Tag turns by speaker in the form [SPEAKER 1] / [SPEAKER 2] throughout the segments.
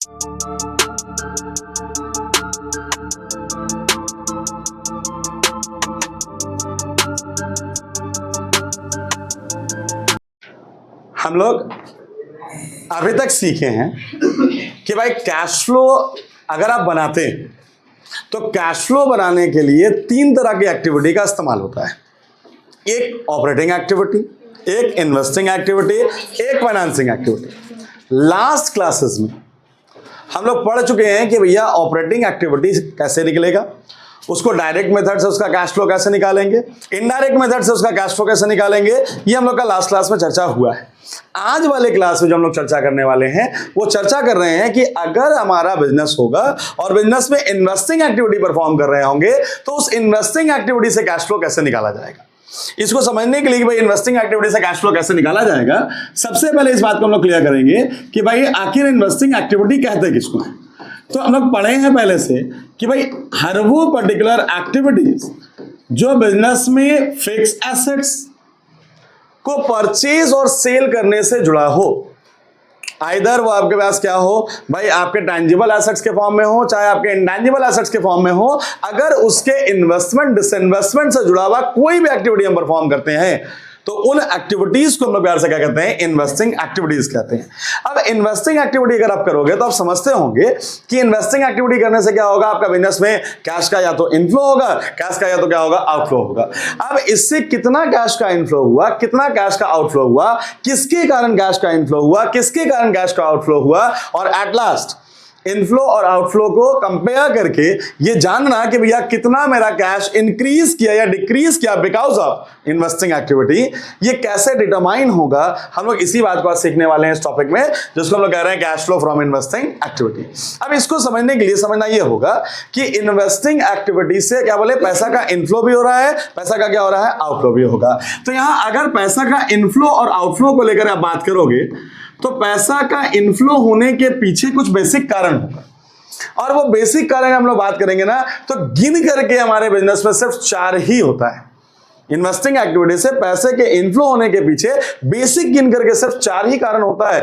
[SPEAKER 1] हम लोग अभी तक सीखे हैं कि भाई कैश फ्लो अगर आप बनाते हैं तो कैश फ्लो बनाने के लिए 3 तरह की एक्टिविटी का इस्तेमाल होता है। एक ऑपरेटिंग एक्टिविटी, एक इन्वेस्टिंग एक्टिविटी, एक फाइनेंसिंग एक्टिविटी। लास्ट क्लासेस में हम लोग पढ़ चुके हैं कि भैया ऑपरेटिंग एक्टिविटी कैसे निकलेगा, उसको डायरेक्ट मेथड से उसका कैश फ्लो कैसे निकालेंगे, इनडायरेक्ट मेथड से उसका कैश फ्लो कैसे निकालेंगे, ये हम लोग का लास्ट क्लास में चर्चा हुआ है। आज वाले क्लास में जो हम लोग चर्चा करने वाले हैं वो चर्चा कर रहे हैं कि अगर हमारा बिजनेस होगा और बिजनेस में इन्वेस्टिंग एक्टिविटी परफॉर्म कर रहे होंगे तो उस इन्वेस्टिंग एक्टिविटी से कैश फ्लो कैसे निकाला जाएगा। इसको समझने के लिए कि भाई इन्वेस्टिंग एक्टिविटी से कैश फ्लो कैसे निकाला जाएगा, सबसे पहले इस बात को हम लोग क्लियर करेंगे कि भाई आखिर इन्वेस्टिंग एक्टिविटी कहते किसको है। तो हम लोग पढ़े हैं पहले से कि भाई हर वो पर्टिकुलर एक्टिविटीज जो बिजनेस में फिक्स एसेट्स को परचेज और सेल करने से जुड़ा हो, आइदर वो आपके पास क्या हो भाई, आपके टैंजिबल एसेट्स के फॉर्म में हो चाहे आपके इंटैंजिबल एसेट्स के फॉर्म में हो, अगर उसके इन्वेस्टमेंट डिसइन्वेस्टमेंट से जुड़ा हुआ कोई भी एक्टिविटी हम परफॉर्म करते हैं तो उन एक्टिविटीज को हम लोग प्यार से क्या कहते हैं, इन्वेस्टिंग एक्टिविटीज कहते हैं। अब इन्वेस्टिंग एक्टिविटी अगर आप करोगे तो आप समझते होंगे कि इन्वेस्टिंग एक्टिविटी करने से क्या होगा, आपका बिजनेस में कैश का या तो इनफ्लो होगा, कैश का या तो क्या होगा, आउटफ्लो होगा। अब इससे कितना कैश का इनफ्लो हुआ, कितना कैश का आउटफ्लो हुआ, किसके कारण कैश का इनफ्लो हुआ, किसके कारण कैश का आउटफ्लो हुआ, और एट लास्ट इनफ्लो और आउटफ्लो को कंपेयर करके ये जानना कि भैया कितना मेरा कैश इंक्रीज किया या डिक्रीज किया बिकॉज ऑफ इन्वेस्टिंग एक्टिविटी, ये कैसे डिटरमाइन होगा, हम लोग इसी बात को आज सीखने वाले हैं इस टॉपिक में, जिसको हम लोग कह रहे हैं cash flow from investing activity. अब इसको समझने के लिए समझना ये होगा कि इन्वेस्टिंग एक्टिविटी से क्या बोले, पैसा का इनफ्लो भी हो रहा है, पैसा का क्या हो रहा है, आउटफ्लो भी होगा। तो यहां अगर पैसा का इनफ्लो और आउटफ्लो को लेकर आप बात करोगे तो पैसा का इनफ्लो होने के पीछे कुछ बेसिक कारण होगा, और वो बेसिक कारण हम लोग बात करेंगे ना तो गिन करके हमारे बिजनेस में सिर्फ 4 ही होता है। इन्वेस्टिंग एक्टिविटी से पैसे के इनफ्लो होने के पीछे बेसिक गिन करके सिर्फ 4 ही कारण होता है।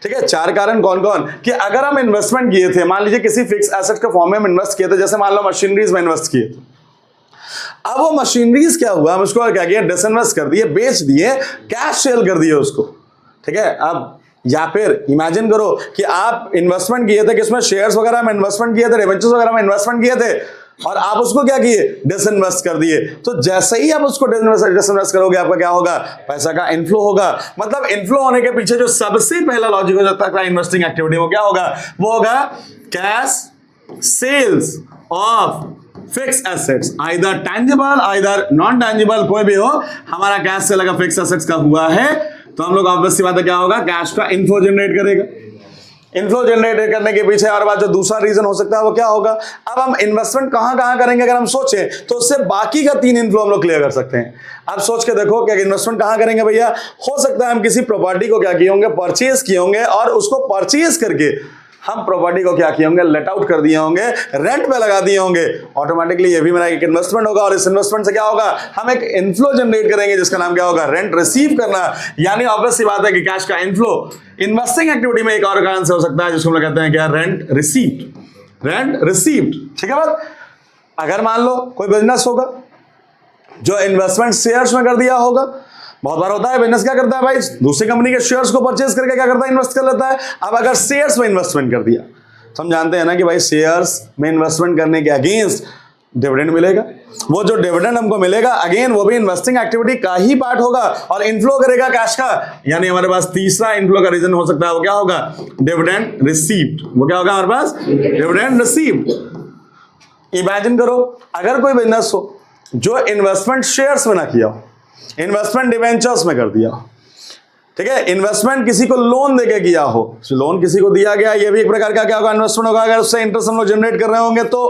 [SPEAKER 1] ठीक है, 4 कारण कौन कौन, कि अगर हम इन्वेस्टमेंट किए थे, मान लीजिए किसी फिक्स एसेट के फॉर्म में हम इन्वेस्ट किए थे, जैसे मान लो मशीनरीज में इन्वेस्ट किए थे, अब वो मशीनरीज क्या हुआ, हम उसको क्या किया, डिसइन्वेस्ट कर दिए, बेच दिए, कैश सेल कर दिए उसको। ठीक है, अब या फिर इमेजिन करो कि आप इन्वेस्टमेंट किए थे, किसमें, शेयर्स वगैरह में इन्वेस्टमेंट किए थे, डिबेंचर्स वगैरह में इन्वेस्टमेंट किए थे, और आप उसको क्या किए, डिसइन्वेस्ट कर दिए। तो जैसे ही आप उसको डिसइन्वेस्ट करोगे आपका क्या होगा, पैसा का इनफ्लो होगा। मतलब इनफ्लो होने के पीछे जो सबसे पहला लॉजिक हो जाता है इन्वेस्टिंग एक्टिविटी, वो क्या होगा, वो होगा cash sales of fix assets, either tangible either non tangible, कोई भी हो, हमारा कैश सेल अगर फिक्स एसेट्स का हुआ है तो हम लोग ऑब्वियस सी बात है क्या होगा, कैश का इनफ्लो जनरेट करेगा। इनफ्लो जनरेट करने के पीछे और बात जो दूसरा रीजन हो सकता है वो क्या होगा, अब हम इन्वेस्टमेंट कहां करेंगे अगर हम सोचें तो उससे बाकी का 3 इनफ्लो हम लोग क्लियर कर सकते हैं। अब सोच के देखो कि इन्वेस्टमेंट कहां करेंगे भैया, हो सकता है हम किसी प्रॉपर्टी को क्या किए होंगे, परचेज किए होंगे, और उसको परचेज करके हम प्रॉपर्टी को क्या किए होंगे, लेट आउट कर दिए होंगे, रेंट पे लगा दिए होंगे। ऑटोमेटिकली ये भी मेरा एक इन्वेस्टमेंट होगा, और इस इन्वेस्टमेंट से क्या होगा, हम एक इनफ्लो जनरेट करेंगे जिसका नाम क्या होगा, रेंट रिसीव करना। यानी ऑब्वियस सी बात है कि कैश का इनफ्लो इन्वेस्टिंग एक्टिविटी में एक और कारण से हो सकता है जिसको हम लोग कहते हैं क्या, रेंट रिसीव्ड, रेंट रिसीव्ड। ठीक है बात। अगर मान लो कोई बिजनेस होगा जो इन्वेस्टमेंट शेयर्स में कर दिया होगा, बहुत बार होता है बिजनेस क्या करता है भाई, दूसरी कंपनी के शेयर्स को परचेज करके क्या करता है, इन्वेस्ट कर लेता है। अब अगर शेयर्स में इन्वेस्टमेंट कर दिया तो हम जानते हैं ना कि भाई शेयर्स में इन्वेस्टमेंट करने के अगेंस्ट डिविडेंड मिलेगा, वो जो डिविडेंड हमको मिलेगा अगेन वो भी इन्वेस्टिंग एक्टिविटी का ही पार्ट होगा और इनफ्लो करेगा कैश का। यानी हमारे पास तीसरा इनफ्लो का रीजन हो सकता है, वो क्या होगा, डिविडेंड रिसीव्ड। वो क्या होगा हमारे पास, डिविडेंड रिसीव्ड। इमेजिन करो अगर कोई बिजनेस हो जो इन्वेस्टमेंट शेयर्स में ना किया हो, इन्वेस्टमेंट डिवेंचर्स में कर दिया, ठीक है, इन्वेस्टमेंट किसी को लोन देके किया हो, लोन किसी को दिया गया, ये भी एक प्रकार का क्या होगा, इन्वेस्टमेंट होगा। अगर उससे इंटरेस्ट हम लोग जनरेट कर रहे होंगे तो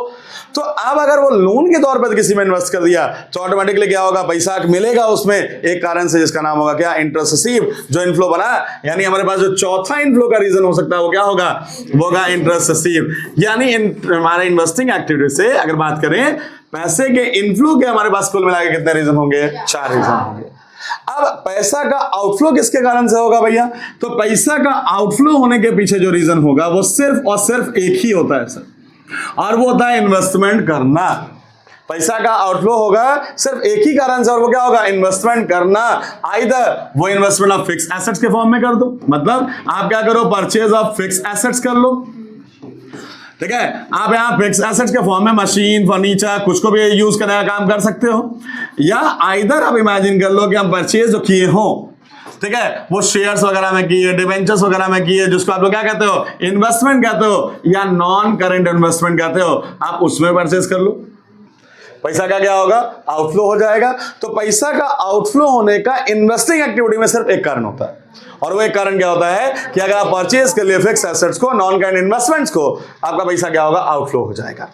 [SPEAKER 1] अब अगर वो लोन के तौर पर किसी में इन्वेस्ट कर दिया तो ऑटोमेटिकली क्या होगा, पैसा मिलेगा उसमें एक कारण से जिसका नाम होगा क्या, इंटरेस्ट रिसीव, जो इनफ्लो बना। यानी हमारे पास जो चौथा इनफ्लो का रीजन हो सकता है वो क्या होगा, वो होगा इंटरेस्ट रिसीव। यानी हमारे इन्वेस्टिंग एक्टिविटी से अगर बात करें पैसे के इनफ्लो के हमारे पास कुल मिला के कितने रीजन होंगे, 4 रीजन होंगे। अब पैसा का आउटफ्लो किसके कारण से होगा भैया? तो पैसा का आउटफ्लो होने के पीछे जो रीजन होगा वो सिर्फ और सिर्फ एक ही होता है सर, और वो होता है इन्वेस्टमेंट करना। पैसा का आउटफ्लो होगा सिर्फ एक ही कारण से, और वो क्या होगा? इन्वेस्टमेंट करना। आइदर वो इन्वेस्टमेंट ऑफ फिक्स एसेट्स के फॉर्म में कर दो, मतलब आप क्या करो? परचेज ऑफ फिक्स एसेट्स कर लो, ठीक है। आप यहाँ फिक्स एसेट्स के फॉर्म में मशीन, फर्नीचर, कुछ को भी यूज करने का काम कर सकते हो, या आइदर आप इमेजिन कर लो कि हम परचेज जो किए हो, ठीक है, वो शेयर्स वगैरह में किए, डिवेंचर्स वगैरह में किए, जिसको आप लोग क्या कहते हो? इन्वेस्टमेंट कहते हो, या नॉन करेंट इन्वेस्टमेंट कहते हो, आप उसमें परचेज कर लो। पैसा का क्या होगा? आउटफ्लो हो जाएगा। तो पैसा का आउटफ्लो होने का इन्वेस्टिंग एक्टिविटी में सिर्फ एक कारण होता है, और वो एक कारण क्या होता है कि अगर आप परचेज कर लिए फिक्स एसेट्स को, नॉन करेंट इन्वेस्टमेंट्स को, आपका पैसा क्या होगा? आउटफ्लो हो जाएगा।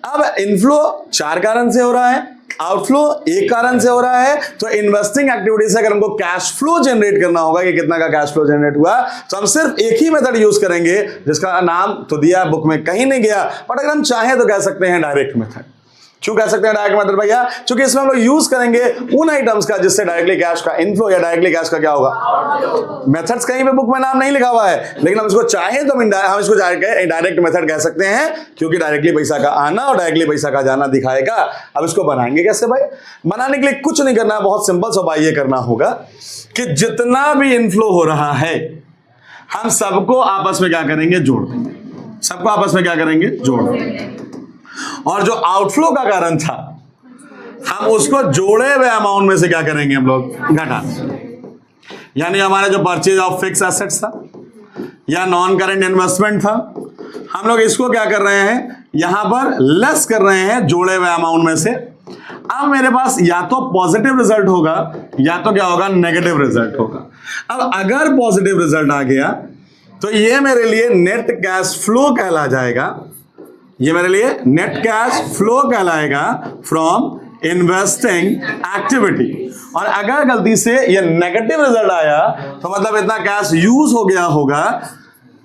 [SPEAKER 1] अब इनफ्लो 4 कारण से हो रहा है, आउटफ्लो एक कारण से हो रहा है। तो इन्वेस्टिंग एक्टिविटी से अगर हमको कैश फ्लो जनरेट करना होगा कि कितना का कैश फ्लो जनरेट हुआ, तो हम सिर्फ एक ही मेथड यूज करेंगे, जिसका नाम तो दिया बुक में, कहीं नहीं गया, बट अगर हम चाहें तो कह सकते हैं डायरेक्ट मेथड। क्यों कह सकते हैं डायरेक्ट मेथड भैया? क्योंकि इसमें हम लोग यूज करेंगे उन आइटम्स का जिससे डायरेक्टली कैश का इनफ्लो या डायरेक्टली कैश का क्या होगा? मेथड्स कहीं पे बुक में नाम नहीं लिखा हुआ है, लेकिन हम इसको चाहें तो हम इसको डायरेक्ट मेथड कह सकते हैं, क्योंकि डायरेक्टली पैसा का आना और डायरेक्टली पैसा का जाना दिखाएगा। अब इसको बनाएंगे कैसे भाई? बनाने के लिए कुछ नहीं करना, बहुत सिंपल सा उपाय ये करना होगा कि जितना भी इनफ्लो हो रहा है, हम सबको आपस में क्या करेंगे? जोड़ देंगे। सबको आपस में क्या करेंगे? जोड़ देंगे। और जो आउटफ्लो का कारण था, हम उसको जोड़े हुए अमाउंट में से क्या करेंगे? हम लोग घटा। यानी हमारा जो परचेज ऑफ फिक्स एसेट्स था या नॉन करेंट इन्वेस्टमेंट था, हम लोग इसको क्या कर रहे हैं? यहां पर लेस कर रहे हैं जोड़े हुए अमाउंट में से। अब मेरे पास या तो पॉजिटिव रिजल्ट होगा या तो क्या होगा? नेगेटिव रिजल्ट होगा। अब अगर पॉजिटिव रिजल्ट आ गया तो ये मेरे लिए नेट कैश फ्लो कहला जाएगा, ये मेरे लिए नेट कैश फ्लो कहलाएगा फ्रॉम इन्वेस्टिंग एक्टिविटी। और अगर गलती से ये नेगेटिव रिजल्ट आया तो मतलब इतना कैश यूज हो गया होगा,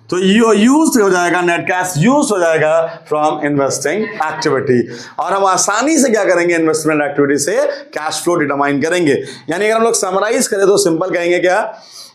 [SPEAKER 1] तो ये यूज हो जाएगा, नेट कैश यूज हो जाएगा फ्रॉम इन्वेस्टिंग एक्टिविटी। और हम आसानी से क्या करेंगे? इन्वेस्टमेंट एक्टिविटी से कैश फ्लो डिटरमाइन करेंगे। यानी अगर हम लोग समराइज करें तो सिंपल कहेंगे क्या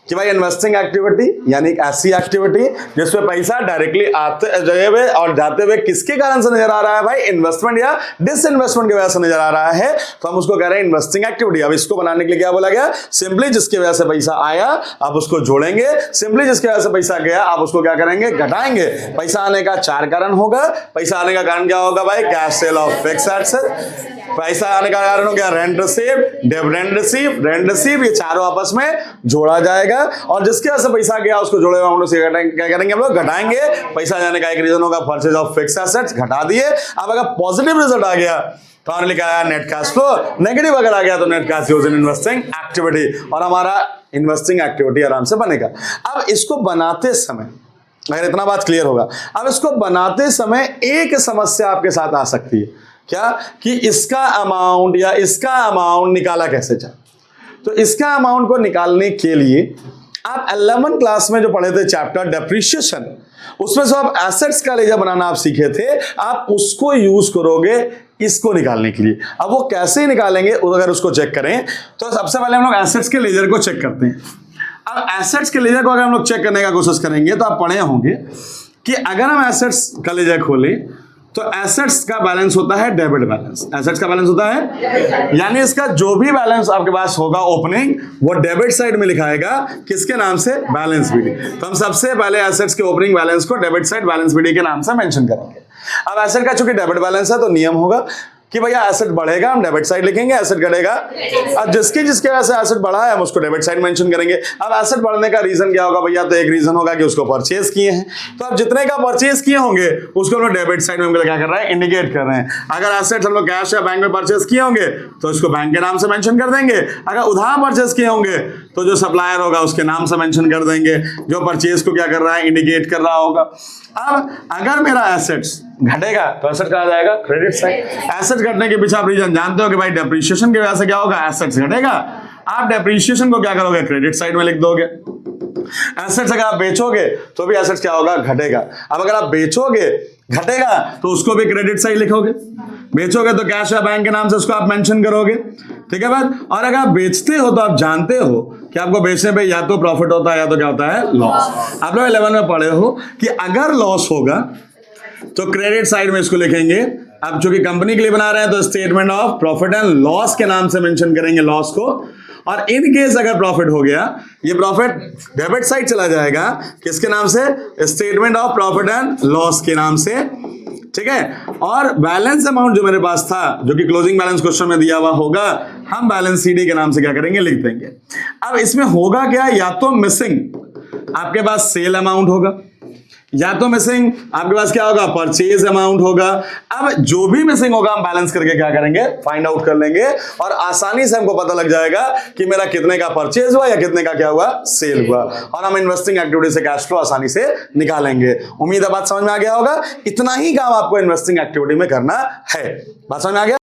[SPEAKER 1] कि भाई इन्वेस्टिंग एक्टिविटी यानी एक ऐसी एक्टिविटी जिसमें पैसा डायरेक्टली आते हुए और जाते हुए किसके कारण से नजर आ रहा है भाई? इन्वेस्टमेंट या डिसइन्वेस्टमेंट की वजह से नजर आ रहा है, तो हम उसको कह रहे हैं इन्वेस्टिंग एक्टिविटी। अब इसको बनाने के लिए क्या बोला गया? सिंपली जिसकी वजह से पैसा आया आप उसको जोड़ेंगे, सिंपली जिसकी वजह से पैसा गया आप उसको क्या करेंगे? घटाएंगे। पैसा आने का 4 कारण होगा। पैसा आने का कारण क्या होगा भाई? Cash cell of fix assets. पैसा आने का कारण हो गया rent receive, dividend receive, rent receive, ये चारों आपस में जोड़ा जाएगा। और जिसके वजह से पैसा गया उसको जोड़े अमाउंट से क्या करेंगे? हम लोग घटाएंगे। पैसा जाने का एक रीजन होगा परचेज ऑफ फिक्स एसेट्स, घटा दिए। अब अगर पॉजिटिव रिजल्ट आ गया तो हमने लिखा है नेट कैश फ्लो, नेगेटिव अगर आ गया तो net cash use in investing activity, और हमारा इन्वेस्टिंग एक्टिविटी आराम से बनेगा। अब इसको बनाते समय अगर इतना बात क्लियर होगा, अब इसको बनाते समय एक समस्या आपके साथ आ सकती है, क्या कि इसका अमाउंट या इसका अमाउंट निकाला कैसे जाए? तो इसका अमाउंट को निकालने के लिए आप 11 क्लास में जो पढ़े थे चैप्टर डेप्रिसिएशन, उसमें से आप एसेट्स का लेजर बनाना आप सीखे थे, आप उसको यूज करोगे इसको निकालने के लिए। अब वो कैसे निकालेंगे अगर उसको चेक करें तो सबसे पहले हम लोग एसेट्स के लेजर को चेक करते हैं। अब एसेट्स के लेजर को अगर हम लोग चेक करने का कोशिश करेंगे तो आप पढ़े होंगे कि अगर हम एसेट्स का लेजर खोलें तो एसेट्स का बैलेंस होता है डेबिट बैलेंस। एसेट्स का बैलेंस होता है यानी इसका जो भी बैलेंस आपके पास होगा ओपनिंग, वो डेबिट साइड में लिखाएगा किसके नाम से? Balance BD. तो हम सबसे पहले एसेट्स के ओपनिंग बैलेंस को डेबिट साइड बैलेंस बीडी के नाम से मेंशन करेंगे। अब एसेट का चूंकि डेबिट बैलेंस है तो नियम होगा कि भैया एसेट बढ़ेगा हम डेबिट साइड लिखेंगे, एसेट घटेगा अब जिसके वजह से एसेट बढ़ा है हम उसको डेबिट साइड मेंशन करेंगे। अब एसेट बढ़ने का रीजन क्या होगा भैया? तो एक रीजन होगा कि उसको परचेज किए हैं, तो अब जितने का परचेज किए होंगे उसको हम लोग डेबिट साइड में क्या कर रहे हैं? इंडिकेट कर रहे हैं। अगर एसेट हम लोग कैश या बैंक में परचेज किए होंगे तो उसको बैंक के नाम से मेंशन कर देंगे। अगर उधार परचेज किए होंगे तो जो सप्लायर होगा उसके नाम से मेंशन कर देंगे, जो परचेज को क्या कर रहा है? इंडिकेट कर रहा होगा। अब अगर मेरा एसेट्स घटेगा तो एसेट कहा जाएगा क्रेडिट साइड। एसेट घटने के पीछे आप रीजन जानते हो कि भाई डेप्रिसिएशन की वजह से क्या होगा? एसेट्स घटेगा। आप डेप्रिसिएशन को क्या करोगे? क्रेडिट साइड में लिख दोगे। एसेट्स अगर आप बेचोगे तो भी एसेट्स क्या होगा? घटेगा। अब अगर आप बेचोगे घटेगा तो उसको भी क्रेडिट साइड लिखोगे। बेचोगे तो कैश या बैंक के नाम से उसको आप मेंशन करोगे, ठीक है बात। और अगर आप बेचते हो तो आप जानते हो कि आपको बेचने पे या तो प्रॉफिट होता है या तो क्या होता है, लॉस। आप लोग 11 में पढ़े हो कि अगर लॉस होगा तो क्रेडिट साइड में इसको लिखेंगे। अब चूंकि कंपनी के लिए बना रहे हैं तो statement of profit and loss के नाम से मेंशन करेंगे लॉस को। और इन केस अगर प्रॉफिट हो गया, ये प्रॉफिट डेबिट साइड चला जाएगा किसके नाम से, statement of profit and loss के नाम से, ठीक है। और बैलेंस अमाउंट जो मेरे पास था, जो कि क्लोजिंग बैलेंस क्वेश्चन में दिया हुआ होगा, हम बैलेंस सीडी के नाम से क्या करेंगे, लिख देंगे। अब इसमें होगा क्या, या तो मिसिंग आपके पास सेल अमाउंट होगा, या तो मिसिंग आपके पास क्या होगा, परचेज अमाउंट होगा। अब जो भी मिसिंग होगा हम बैलेंस करके क्या करेंगे, फाइंड आउट कर लेंगे और आसानी से हमको पता लग जाएगा कि मेरा कितने का परचेज हुआ या कितने का क्या हुआ, सेल हुआ। और हम इन्वेस्टिंग एक्टिविटी से कैश फ्लो आसानी से निकालेंगे। उम्मीद है बात समझ में आ गया होगा। इतना ही काम आपको इन्वेस्टिंग एक्टिविटी में करना है। बात समझ में आ गया।